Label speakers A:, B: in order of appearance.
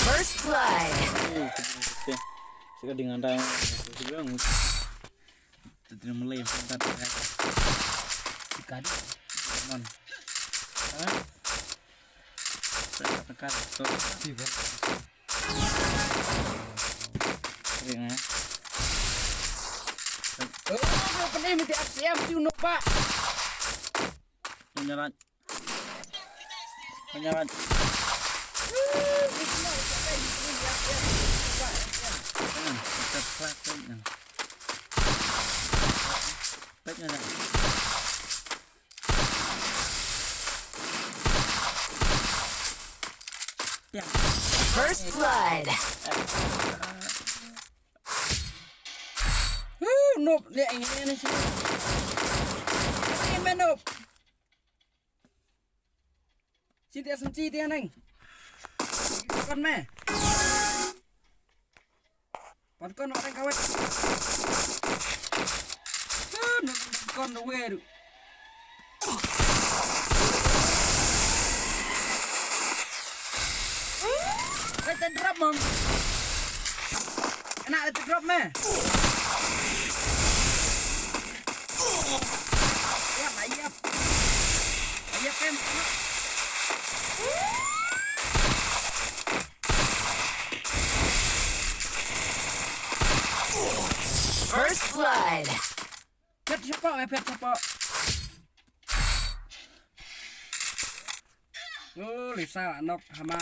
A: First blood.
B: Saya dengan rang bilang tidak mulai bentar sekali non tekan stop kering ya
C: pening minta siap tuh pak
B: menyalat
A: First blood.
C: Nop dia ini sih. Ini nop. Dia senci dia neng. Kon me. Kon orang kawet. Kon weru. Kita drop mom. Enak itu drop me. Ayap kan.
A: First blood.
C: Pet siapa? Oh, Lisa nok hama.